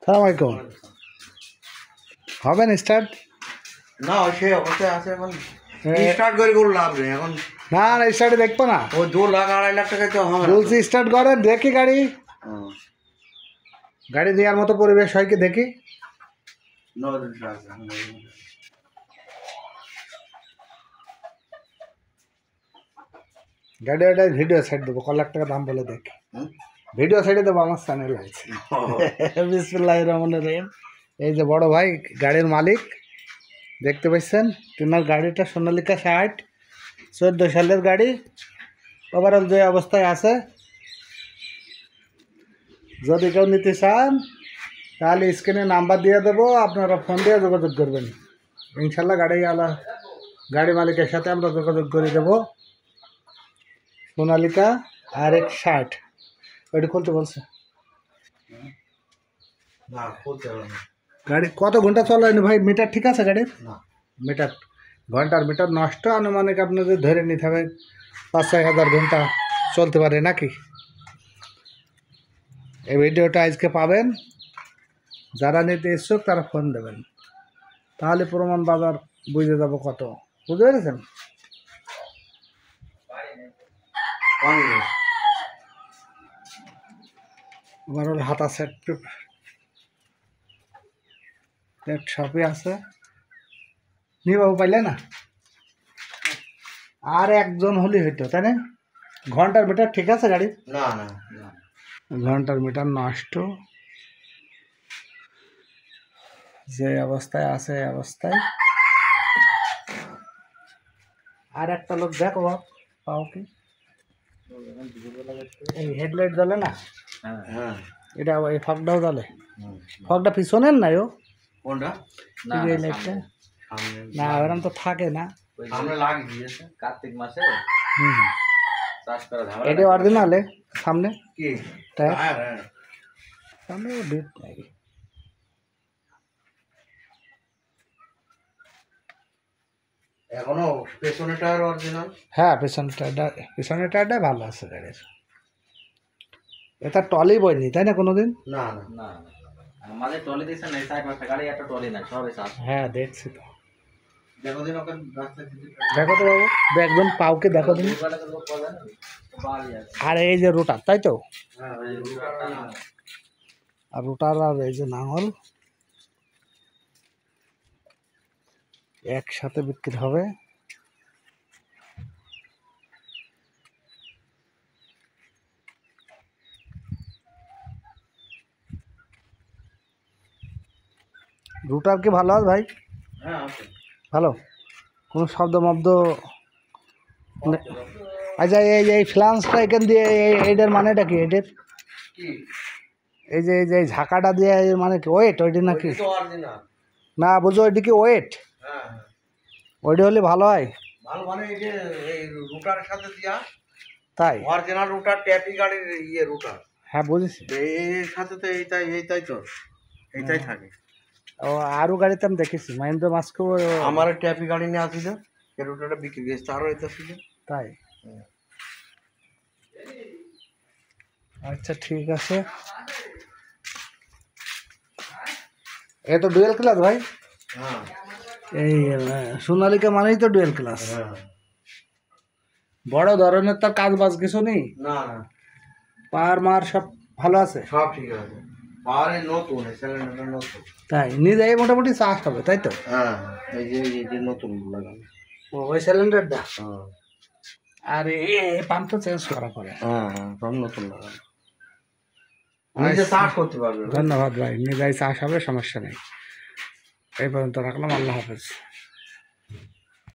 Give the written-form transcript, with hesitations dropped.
সালাম আলাইকুম। হবে না স্টার্ট? না সে অবস্থায় আছে এখন। স্টার্ট করে কোনো লাভ নেই এখন। না না স্টার্টে দেখবো না, ও 2 লাখ 2.5 লাখ টাকা তো হবে না। বলছি স্টার্ট করে দেখি গাড়ি গাড়ি দেওয়ার মতো পরিবেশ হয় কি দেখি। গাড়ি একটা ভিডিও সাইড দেবো, ক লাখ টাকা দাম বলে দেখি। ভিডিও সাইডে দেবো, আমার চ্যানেল আছে। বিসমিল্লাহির রহমানির রহিম। এই যে বড় ভাই গাড়ির মালিক দেখতে পাচ্ছেন, তোমার গাড়িটা সোনালিকা 60 14 সালের গাড়ি, ওভারঅল যে অবস্থায় আছে। যদি কেউ নিতে চান তাহলে স্ক্রিনে নাম্বার দিয়ে দেবো, আপনারা ফোন দিয়ে যোগাযোগ করবেন। ইনশাল্লাহ গাড়ি মালিকের সাথে আমরা যোগাযোগ করে দেবো। সোনালিকা RX 60 ওইটা খুলতে বলছে। গাড়ি কত ঘন্টা চলায়নি ভাই? মিটার ঠিক আছে গাড়ির? মিটার ঘন্টার মিটার নষ্ট, আনুমানিক আপনাদের ধরে নিতে হবে 5-6 হাজার ঘন্টা চলতে পারে নাকি। এই ভিডিওটা আজকে পাবেন, যারা নিতে ইচ্ছুক তারা ফোন দেবেন, তাহলে প্রমাণ বাজার বুঝে যাবো কত। বুঝতে পেরেছেন? ওভারঅল হাতা সেট সবই আছে। নি বাবু পাইলে না, আর একজন হলেই হইতো, তাই না? ঘন্টার মিটার ঠিক আছে গাড়ি? না না ঘন্টার মিটার নষ্ট, যে অবস্থায় আছে এই অবস্থায়। আর একটা লোক দেখো পাও কি এই হেডলাইট জ্বলে না? হ্যাঁ এটা এই ফগটাও জ্বলে। ফগটা পিছনের নাই ও কোনটা? এই লাইটটা না, এরকম তো থাকে না। সামনে লাগিয়ে দিয়েছে কার্তিক মাসে। চাষ করা ঝামেলা। এটা অরিজিনালে সামনে কি টায়ার হ্যাঁ সামনে ডিপ নাই। এখনো পেছনে টায়ার অরিজিনাল? হ্যাঁ পিছনের টায়ারটা ভালো আছে গাড়ির। এটা টলি বইনি তাই না কোনোদিন? না না না আমাদের টলি দিছে না, সাইড মাথা গাড়ি একটা টলি না, সবে সাথ। হ্যাঁ দেখছি তো। যতদিন ওকে রাস্তায় দেখো তো বাবু, একজন পাউকে দেখো দিন। আর এই যে রোটার, তাই তো? হ্যাঁ আর রোটার আর এই যে নাঙল একসাথে বিক্রি হবে। রুটার কি ভালো আছে ভাই? হ্যাঁ আছে ভালো, কোনো শব্দ মব্দ? আচ্ছা এই ফ্লান্সটা এখান দিয়ে এইটার মানেটা কি? এটার কি এই যে ঝাঁকাটা দিয়ে এর মানে কি ওয়েট ওইটা নাকি? তো অরিজিনাল। না বুঝো ওইটা কি ওয়েট? হ্যাঁ ওইটা হলে ভালো হয়। ভালো মানে এই যে এই রুটারের সাথে দিয়া তাই? অরিজিনাল রুটার ট্যাপি গাড়ির রুটার। হ্যাঁ বুঝেছি। এর সাথে তো এইটাই তো এইটাই থাকে। ও আরও গাড়িতে আমি দেখেছি মহেন্দ্র মাস্কো। আমার ট্যাপি গাড়ি নিয়ে আসছিল, এই রুটারটা বিক্রি গেছে আরও এটা ছিল। তাই? আচ্ছা ঠিক আছে। এ তো ডুয়েল ক্লাস ভাই। হ্যাঁ এই সোনালিকা মানেই তো ডুয়েল ক্লাস। হ্যাঁ বড় ধরনের তার কাজ বাজ কিছু নেই, না না পার মার সব ভালো আছে। সব ঠিক আছে। পাওয়ারে নতুন, সিলিন্ডারটা নতুন। তাই নিজে মোটামুটি চাষ হবে তাই তো? হ্যাঁ এই যে নতুন লাগানো। ওই সিলিন্ডারটা হ্যাঁ আর এই পাম্প তো চেঞ্জ করা পরে। হ্যাঁ সব নতুন লাগানো। নিজে চাষ করতে পারবে। ধন্যবাদ ভাই, নিজেই চাষ হবে, সমস্যা নেই। এই পর্যন্ত রাখলাম, আল্লাহ হাফেজ।